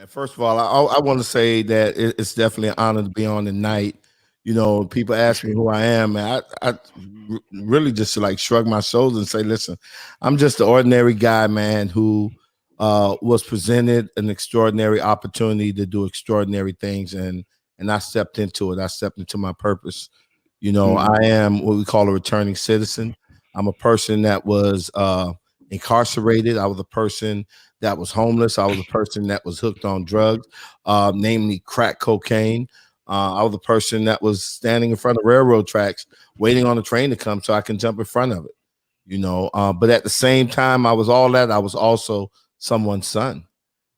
First of all, I want to say that it's definitely an honor to be on tonight. People ask me Appreciate it. who I am, and really just like shrug my shoulders and say, listen, I'm just an ordinary guy, man, who was presented an extraordinary opportunity to do extraordinary things, and I stepped into it. I stepped into my purpose. Mm, I am what we call a returning citizen. I'm a person that was incarcerated. I was a person that was homeless. I was a person that was hooked on drugs, namely crack cocaine. I was a person that was standing in front of railroad tracks, waiting on a train to come so I can jump in front of it. But at the same time, I was all that. I was also someone's son.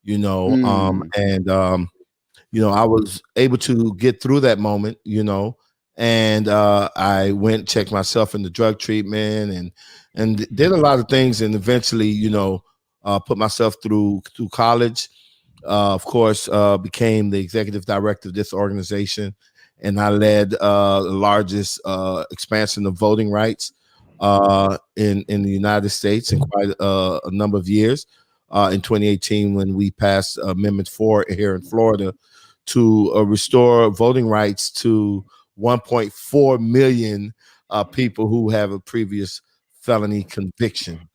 You know, mm. and I was able to get through that moment. And I went checked myself into drug treatment and did a lot of things, and eventually, put myself through college. Of course, became the executive director of this organization, and I led the largest expansion of voting rights in the United States in quite a number of years. In 2018, when we passed Amendment 4 here in Florida to restore voting rights to 1.4 million people who have a previous felony conviction.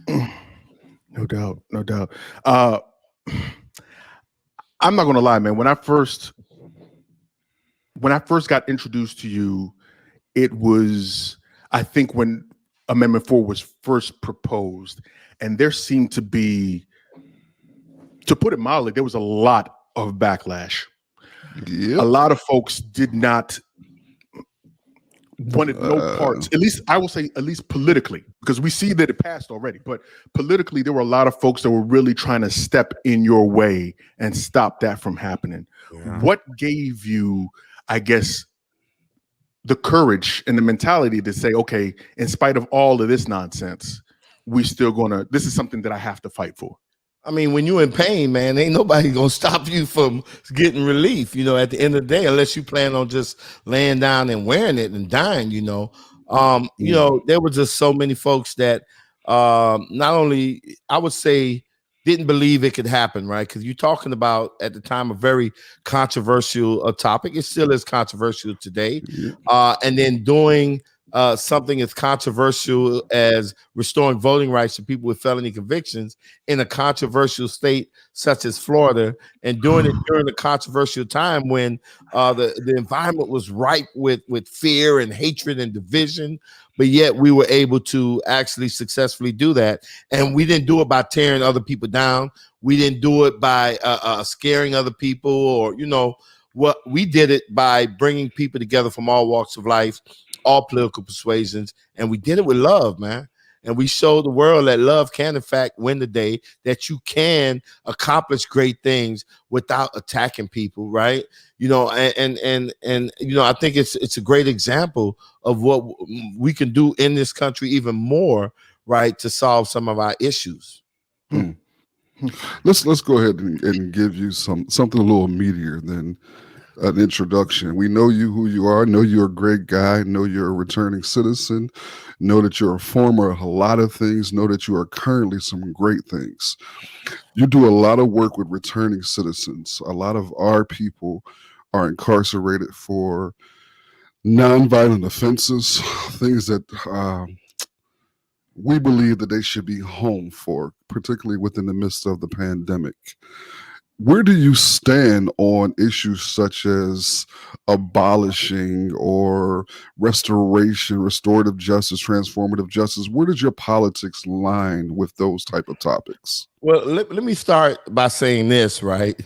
No doubt, no doubt. Uh, I'm not gonna lie, man. When I first got introduced to you, it was, I think, when Amendment 4 was first proposed, and there seemed to be, to put it mildly, there was a lot of backlash. A Yep. lot of folks did not wanted no parts. At least I will say, at least politically, because we see that it passed already. But politically, there were a lot of folks that were really trying to step in your way and stop that from happening. Yeah. What gave you, I guess, the courage and the mentality to say, okay, in spite of all of this nonsense, we still gonna, this is something that I have to fight for? I mean, when you're in pain, man, ain't nobody gonna stop you from getting relief. At the end of the day, unless you plan on just laying down and wearing it and dying. There were just so many folks that not only I would say didn't believe it could happen, right? Because you're talking about at the time a very controversial topic. It still is controversial today, and then doing something as controversial as restoring voting rights to people with felony convictions in a controversial state such as Florida, and doing it during a controversial time when the environment was ripe with fear and hatred and division. But yet we were able to actually successfully do that. And we didn't do it by tearing other people down. We didn't do it by scaring other people, or, what we did it by bringing people together from all walks of life, all political persuasions, and we did it with love, man. And we showed the world that love can, in fact, win the day, that you can accomplish great things without attacking people, right? And I think it's a great example of what we can do in this country even more, right, to solve some of our issues. Let's go ahead and give you something a little meatier than an introduction. We know you, who you are. Know you're a great guy. Know you're a returning citizen. Know that you're a former a lot of things. Know that you are currently some great things. You do a lot of work with returning citizens. A lot of our people are incarcerated for nonviolent offenses, things that we believe that they should be home for, particularly within the midst of the pandemic. Where do you stand on issues such as abolishing or restoration, restorative justice, transformative justice? Where does your politics line with those type of topics? Well, let me start by saying this, right?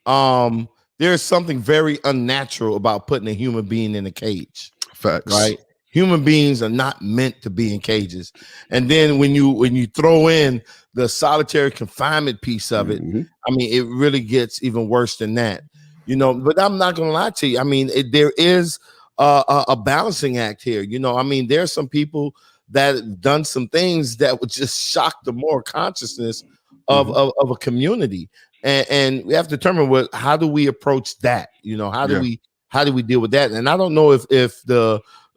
There's something very unnatural about putting a human being in a cage. Facts. Right? Human beings are not meant to be in cages. And then when you throw in the solitary confinement piece of it, I mean, it really gets even worse than that. But I'm not gonna lie to you. I mean, there is a balancing act here. I mean, there's some people that have done some things that would just shock the moral consciousness of a community, and we have to determine how do we approach that. How do we deal with that? And I don't know if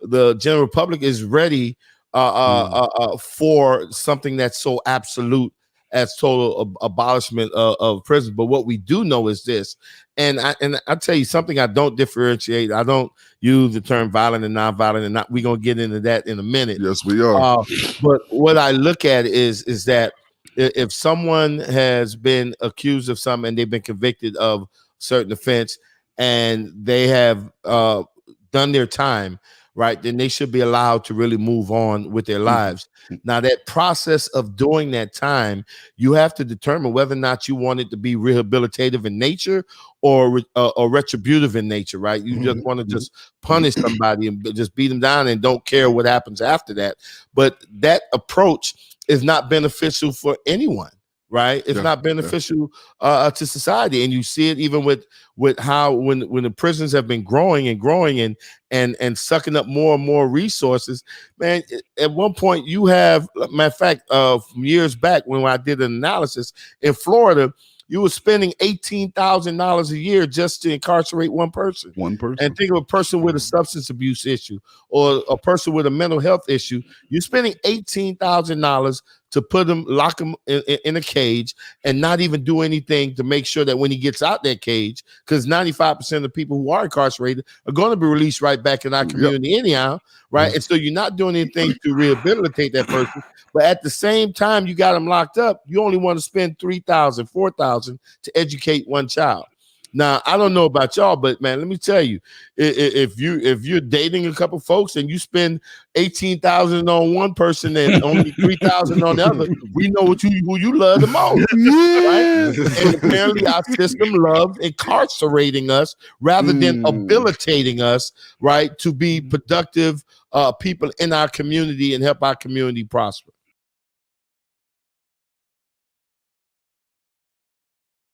the general public is ready for something that's so absolute as total abolishment of prison. But what we do know is this, and I tell you something, I don't differentiate. I don't use the term violent and nonviolent, and we're gonna get into that in a minute. Yes, we are. But what I look at is that if someone has been accused of something and they've been convicted of certain offense and they have done their time, right, then they should be allowed to really move on with their lives. Now, that process of doing that time, you have to determine whether or not you want it to be rehabilitative in nature or retributive in nature, right? You just want to just punish somebody and just beat them down and don't care what happens after that. But that approach is not beneficial for anyone. Right, it's not beneficial to society, and you see it even with how when the prisons have been growing and sucking up more and more resources. Man, at one point you have, matter of fact, from years back when I did an analysis in Florida, you were spending $18,000 a year just to incarcerate one person. And think of a person with a substance abuse issue or a person with a mental health issue. You're spending $18,000 to lock him in a cage and not even do anything to make sure that when he gets out that cage, because 95% of the people who are incarcerated are going to be released right back in our community anyhow, right? And so you're not doing anything to rehabilitate that person. But at the same time, you got them locked up. You only want to spend $3,000, $4,000 to educate one child. Now, I don't know about y'all, but man, let me tell you, if you're dating a couple folks and you spend $18,000 on one person and only $3,000 on the other, we know who you love the most, right? And apparently, our system loves incarcerating us rather than habilitating us, right, to be productive people in our community and help our community prosper.